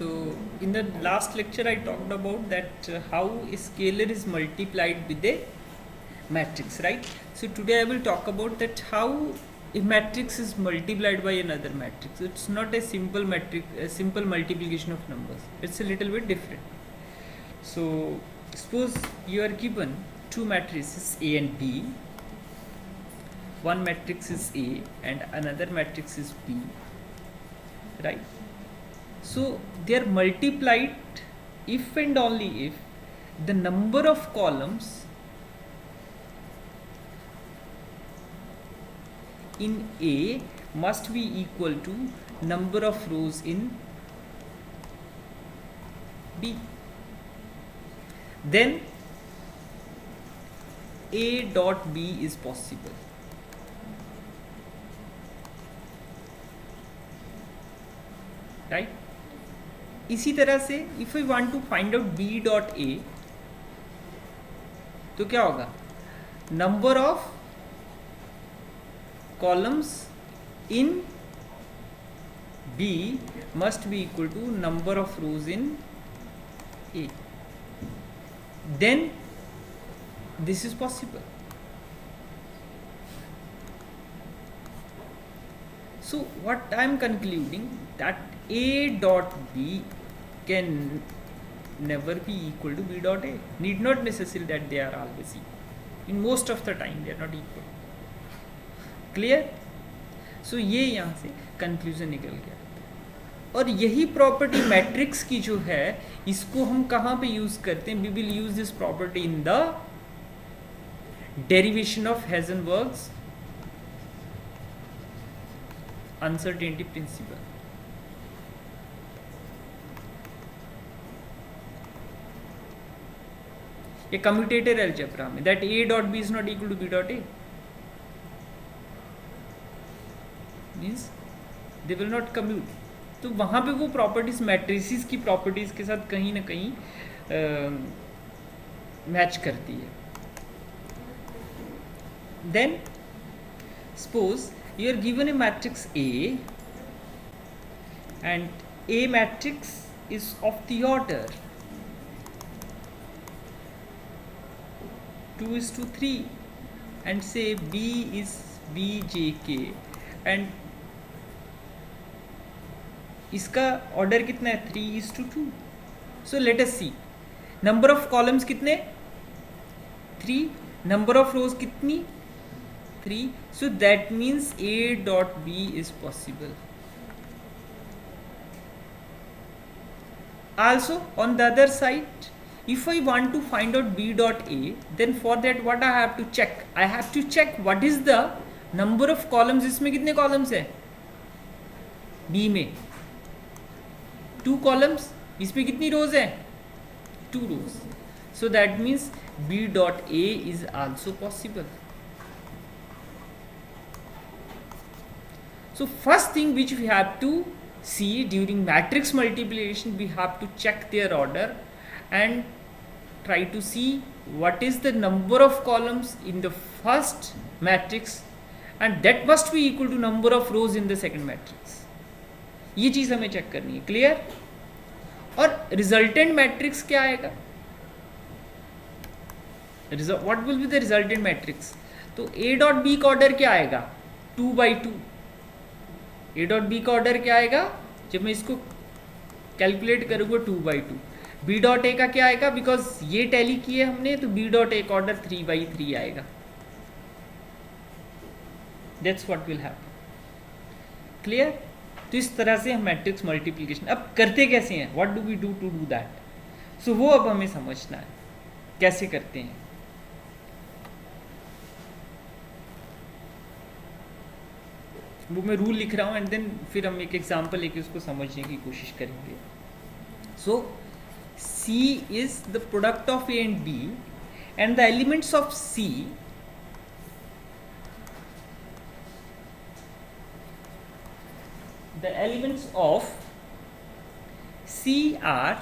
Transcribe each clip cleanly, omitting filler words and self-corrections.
So in the last lecture I talked about that how a scalar is multiplied with a matrix, right? So today I will talk about that how a matrix is multiplied by another matrix. It's not a simple matrix, a simple multiplication of numbers. It's a little bit different. So suppose you are given two matrices A and B. One matrix is A and another matrix is B, right? So they are multiplied if and only if the number of columns in A must be equal to number of rows in B. Then A dot B is possible. Right? इसी तरह से if I want to find out B dot A तो क्या होगा, number of columns in B must be equal to number of rows in A, then this is possible. So what I am concluding that A dot B can never be equal to B dot A. Need not necessarily that they are always equal. In most of the time they are not equal. Clear? So ये यहाँ से conclusion निकल गया. और यही property matrix की जो है इसको हम कहाँ पे use करते हैं? We will use this property in the derivation of Heisenberg's uncertainty principle. A commutator algebra में that A dot B is not equal to B dot A means they will not commute. तो वहाँ पे वो properties matrices की properties के साथ कहीं ना कहीं मैच करती है. Then suppose you are given a matrix A and A matrix is of the order 2:3 and say B is BJK and इसका ऑर्डर कितना है 3:2. So let us see number of columns कितने 3, number of rows कितनी 3. So that means A dot B is possible. Also on the other side, if I want to find out B dot A, then for that what I have to check? I have to check what is the number of columns. इसमें कितने columns है B में 2 columns. इसमें कितनी rows है 2 rows. So that means B dot A is also possible. So first thing which we have to see during matrix multiplication, we have to check their order and try to see what is the number of columns in the first matrix and that must be equal to number of rows in the second matrix. ये चीज हमें check करनी है. Clear? और resultant matrix क्या आएगा? What will be the resultant matrix? तो A dot B का ऑर्डर क्या आएगा 2/2. A डॉट बी का ऑर्डर क्या आएगा जब मैं इसको कैलकुलेट करूँगा 2/2. B डॉट ए का क्या आएगा, बिकॉज ये टैली किए हमने तो B डॉट ए का ऑर्डर 3/3 आएगा. That's what will happen. Clear? तो इस तरह से हम मैट्रिक्स मल्टीप्लिकेशन अब करते कैसे हैं, what do we do to do that. So वो अब हमें समझना है कैसे करते हैं. वो मैं रूल लिख रहा हूँ एंड देन फिर हम एक एग्जांपल लेके उसको समझने की कोशिश करेंगे. सो C is the product of A and B and the elements of C are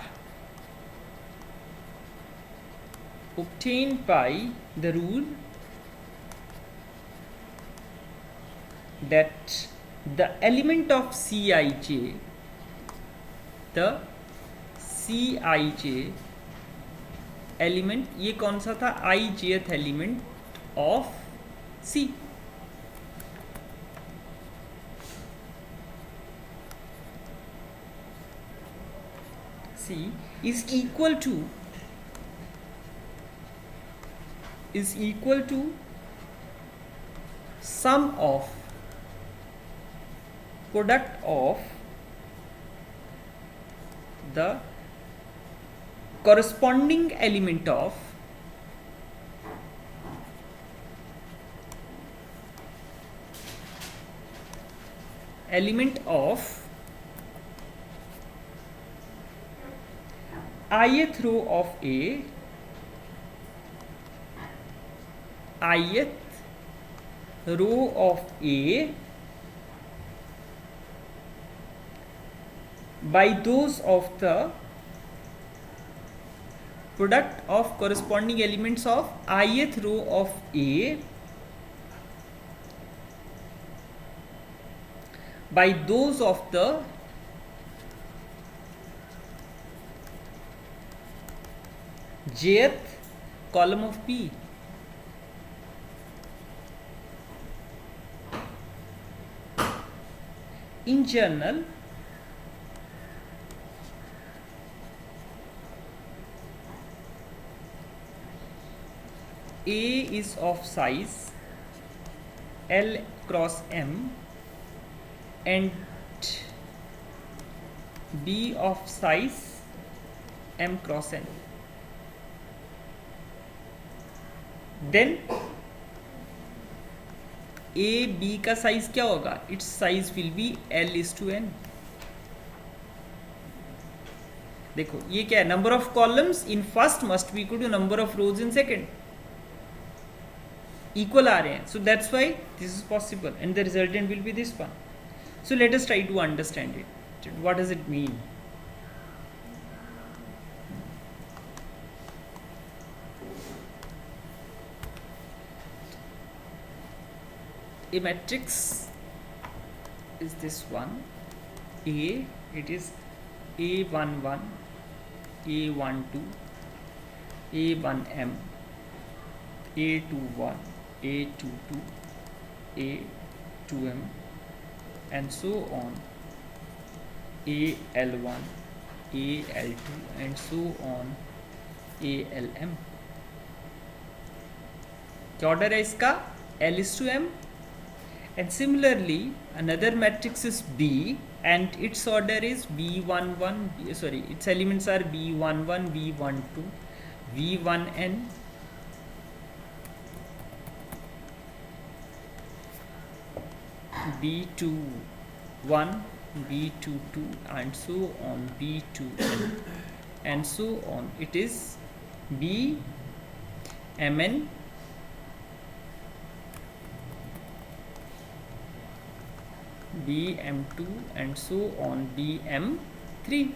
obtained by the rule that the element of Cij, the C I J element, ये कौन सा था, I jth element of C. C is equal to sum of product of the corresponding element of ith row of A, ith row of A by those of the product of corresponding elements of ith row of A by those of the jth column of P. In general, A is of size L cross M and B of size M cross N. Then A B का size क्या होगा, it's size will be L/N. देखो ये क्या है, number of columns in first must be equal to number of rows in second, equal आ रहे हैं, so that's why this is possible and the resultant will be this one. So let us try to understand it. What does it mean? A matrix is this one. A, it is A11, A12, A1M, A21, A22, A2M, and so on. AL1, AL2, and so on. ALM. क्या order है इसका? L/M. And similarly, another matrix is B, and its order is B11. Sorry, its elements are B11, B12, V1N, B21, B22, and so on, B2N, and so on. It is BMN, BM2, and so on, BM3,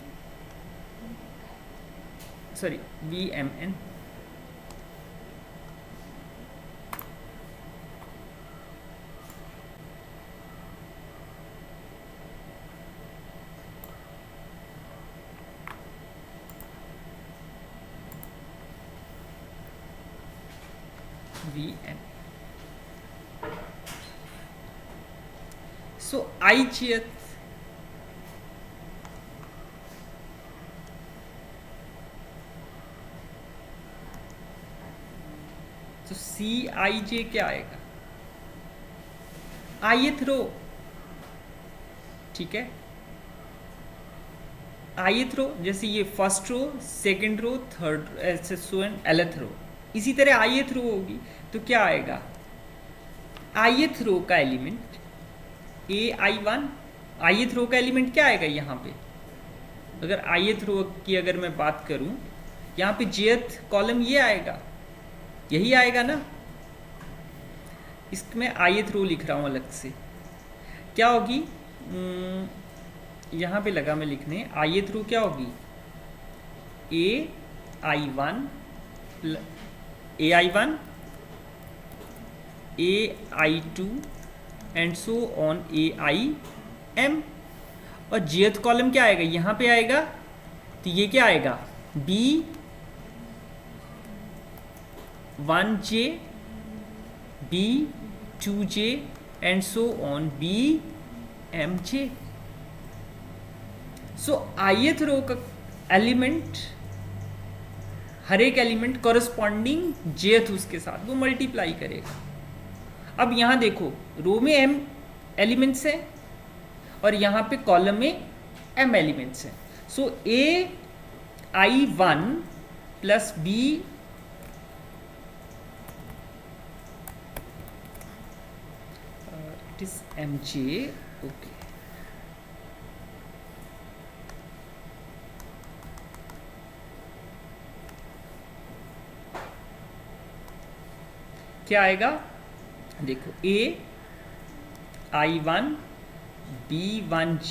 sorry, BMN. VN. So ith तो Cij क्या आएगा? ith रो, ठीक है, ith row, जैसे ये first row, second row, third, ऐसे so and nth रो, इसी तरह ith रो होगी. तो क्या आएगा? ith रो का एलिमेंट AI1, ith रो का एलिमेंट क्या आएगा यहाँ पे? अगर ith रो की अगर मैं बात करूं, यहाँ पे jth कॉलम ये आएगा, यही आएगा ना. इसमें ith रो लिख रहा हूँ अलग से. क्या होगी? यहाँ पे लगा मैं लिखने, ith रो क्या होगी? AI1, AI2 and so on AIM. और jth कॉलम क्या आएगा? यहाँ पे आएगा तो ये क्या आएगा, B 1j, B 2j and so on B mj. So ith row का एलिमेंट, हर एक एलिमेंट कॉरस्पॉन्डिंग jth उसके साथ वो मल्टीप्लाई करेगा. अब यहां देखो, रो में m एलिमेंट्स हैं और यहाँ पे कॉलम में m एलिमेंट्स हैं. So ai1 plus b it is mj. Okay, क्या आएगा देखो, ai1 b1j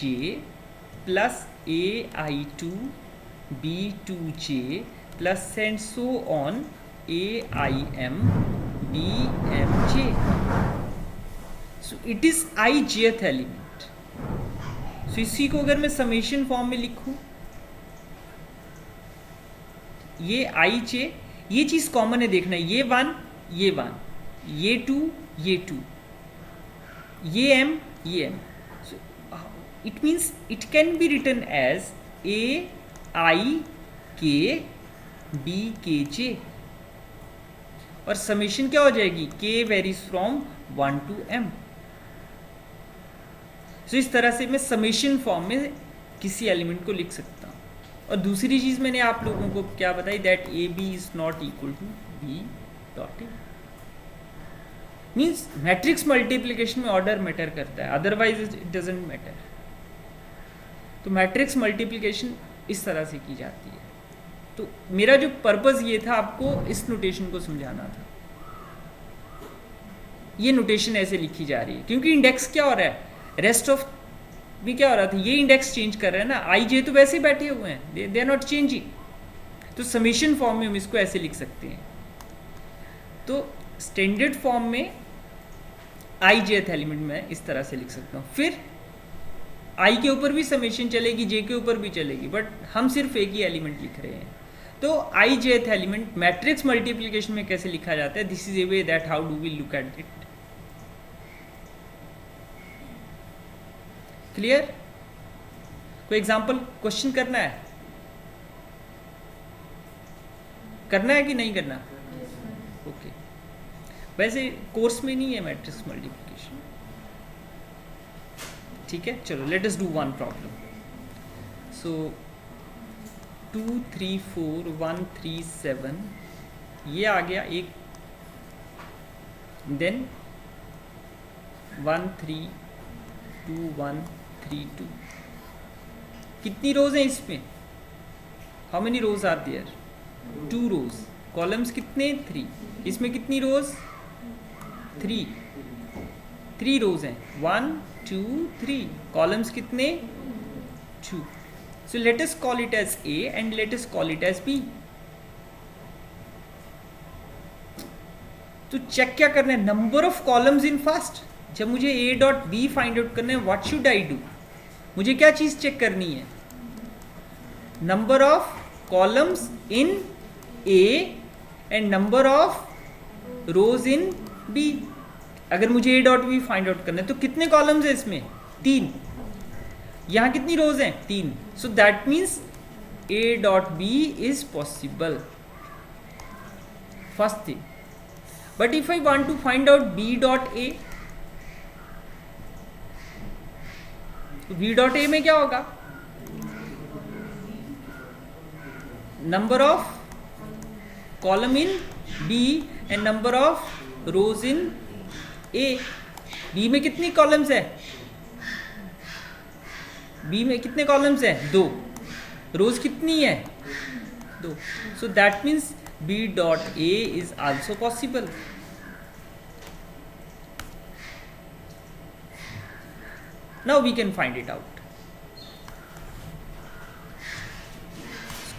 plus ai2 b2j plus and so on aim bmj. So it is ijth element. So इसी को अगर मैं समेशन फॉर्म में लिखूं, ये ij, ये चीज कॉमन है, देखना, ये 1 ये 1, ये 2 ये 2, ये m ये m. So it means it can be written as a I k b k j, और समेशन क्या हो जाएगी, k varies from 1 to m. So इस तरह से मैं समेशन फॉर्म में किसी एलिमेंट को लिख सकता हूँ. और दूसरी चीज मैंने आप लोगों को क्या बताई, that A B is not equal to B dot A. Means matrix multiplication में ऑर्डर मैटर करता है, अदरवाइज इट डजेंट मैटर. तो मैट्रिक्स मल्टीप्लिकेशन इस तरह से की जाती है. तो मेरा जो पर्पस ये था, आपको इस नोटेशन को समझाना था. ये नोटेशन ऐसे लिखी जा रही है क्योंकि इंडेक्स क्या हो रहा है, रेस्ट ऑफ भी क्या हो रहा था, ये इंडेक्स चेंज कर रहे हैं ना, आई जे तो वैसे बैठे हुए हैं, दे आर नॉट चेंजिंग. तो समेशन फॉर्म में हम इसको ऐसे लिख सकते हैं. तो स्टैंडर्ड फॉर्म में आई जेथ एलिमेंट में इस तरह से लिख सकता हूँ. फिर आई के ऊपर भी समेशन चलेगी, जे के ऊपर भी चलेगी, बट हम सिर्फ एक ही एलिमेंट लिख रहे हैं. तो आई जेथ एलिमेंट मैट्रिक्स मल्टीप्लिकेशन में कैसे लिखा जाता है, this is a way that how do we look at it. Clear? कोई एग्जाम्पल क्वेश्चन करना है कि नहीं करना? ओके. वैसे कोर्स में नहीं है मैट्रिक्स मल्टीप्लिकेशन. ठीक है, चलो let us do one problem. सो 2 3 4 1 3 7 ये आ गया एक, देन 1 3 2 1 3 2. कितनी रोज हैं इसमें, how many rows are there, 2 rows. Columns कितने, 3. इसमें कितनी रोज, 3 रोज हैं, 1 2 3. कॉलम्स कितने, 2. So let us call it as A and let us call it as B. तो चेक क्या करना है, number of columns in first. जब मुझे A dot B find out करना है, व्हाट शुड आई डू, मुझे क्या चीज चेक करनी है, number of columns in A and number of rows in B. अगर मुझे A dot B find out करना है तो कितने कॉलम्स है इसमें, 3. यहां कितनी रोज हैं, 3. So that means A dot B is possible, first thing. But if I want to find out B dot A, तो B डॉट A में क्या होगा, number of column in B and number of rows in A. B में कितनी columns है, B में कितने columns है, 2. रोज कितनी है, 2. सो that means B dot A is also possible. Now we can find it out.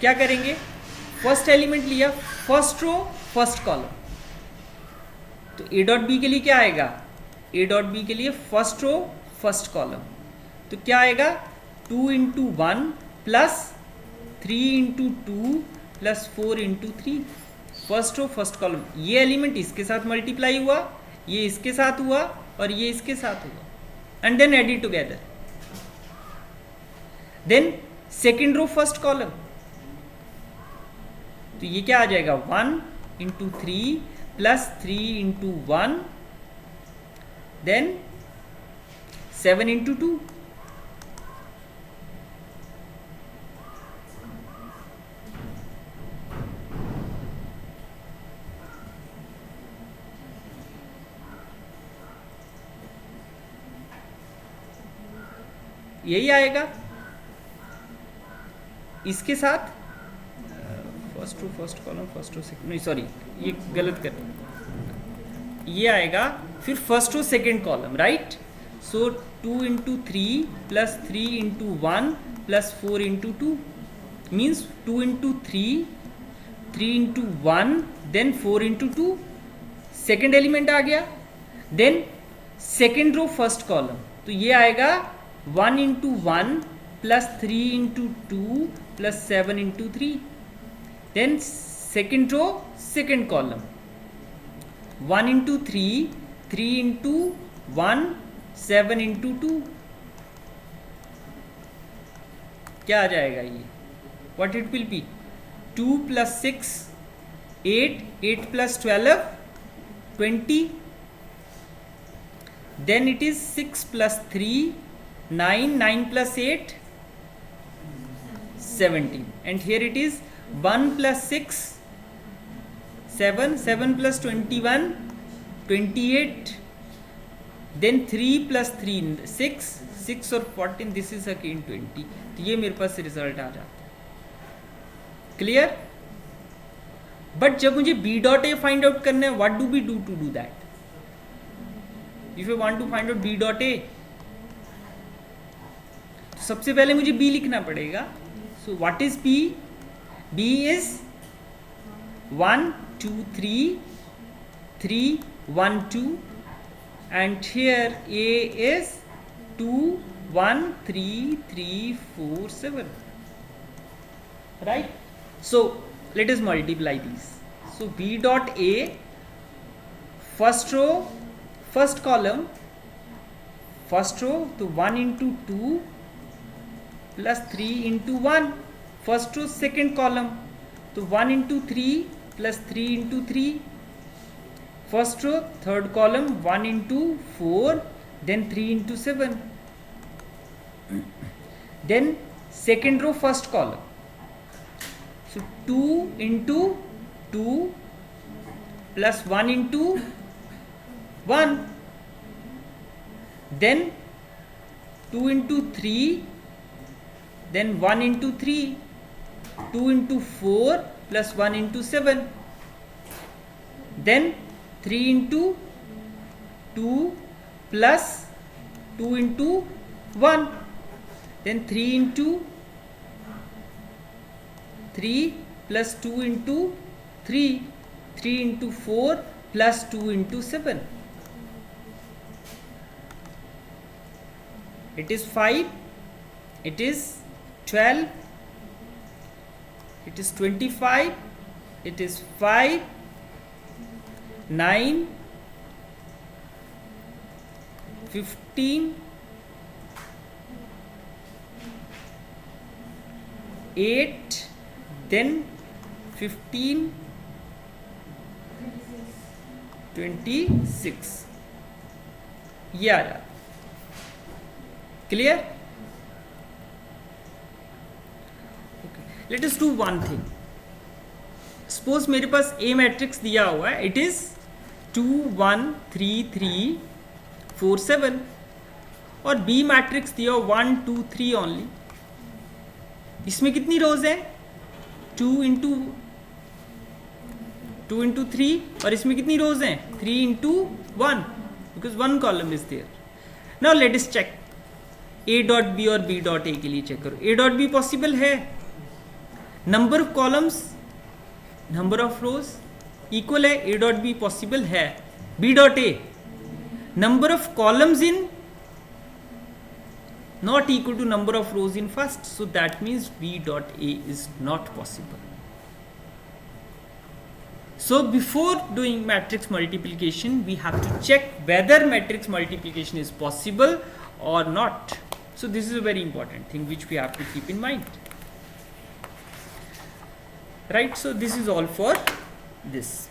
क्या करेंगे, फर्स्ट एलिमेंट लिया, फर्स्ट रो फर्स्ट कॉलम. तो A डॉट B के लिए क्या आएगा, A डॉट B के लिए फर्स्ट रो फर्स्ट कॉलम. तो क्या आएगा, 2 into 1 plus 3 into 2 plus 4 into 3, first row first column. ये एलिमेंट इसके साथ मल्टीप्लाई हुआ, ये इसके साथ हुआ और ये इसके साथ हुआ, and then add it together. Then second row first column, तो ये क्या आ जाएगा 1 into 3 plus 3 into 1, then 7 into 2। यही आएगा इसके साथ, first row first column, first row second, नहीं सॉरी ये गलत कर, ये आएगा फिर first row second column, right. So 2 into 3 plus 3 into 1 plus 4 into 2 means 2 into 3, 3 into 1, then 4 into 2, second element आ गया। Then second row first column, तो ये आएगा 1 into 1 plus 3 into 2 plus 7 into 3। Then second row second column, 1 into 3, 3 into 1, 7 into 2, क्या आ जाएगा ये, what it will be, 2 plus 6 8, 8 plus 12 20, then it is 6 plus 3 9, 9 plus 8 17, and here it is 1 plus 6 7, 7 plus 21 28, then 3 plus 3 6, 6 और 14, this is again 20, तो ये मेरे पास result आ जाता है। क्लियर? बट जब मुझे b dot a find out करना है, what do we do to do that? If you want to find out b dot a, सबसे पहले मुझे b लिखना पड़ेगा। So what is b? b is 1 2 3 3 1 2, and here a is 2 1 3 3 4 7, right? So let us multiply these. So b dot a, first row first column, first row, तो 1 into 2 plus 3 into 1, first row second column, तो 1 into 3 plus 3 into 3, first row third column 1 into 4, then 3 into 7, then second row first column, so 2 into 2 plus 1 into 1, then 2 into 3, then 1 into 3, 2 into 4 plus 1 into 7, then 3 into 2 plus 2 into 1, then 3 into 3 plus 2 into 3, 3 into 4 plus 2 into 7. It is 5, it is 12, it is 25, it is 5, 9, 15, 8, then 15, 26, ये आ रहा। Clear? Let us do one thing. Suppose मेरे पास ए matrix दिया हुआ है, it is 2 1 3 3 4 7, और B matrix दिया हुआ 1 2 3 only. इसमें कितनी रोज हैं? 2 इंटू 3, और इसमें कितनी रोज हैं? 3 into 1, because 1 column is there. Now let us check A dot B और बी डॉट ए के लिए चेक करो। ए डॉट बी पॉसिबल है, number of columns number of rows equal है, ए डॉट बी पॉसिबल है। B dot A, number of columns in not equal to number of rows in first, so that means V dot A is not possible. So before doing matrix multiplication, we have to check whether matrix multiplication is possible or not. So this is a very important thing which we have to keep in mind. Right, so this is all for this.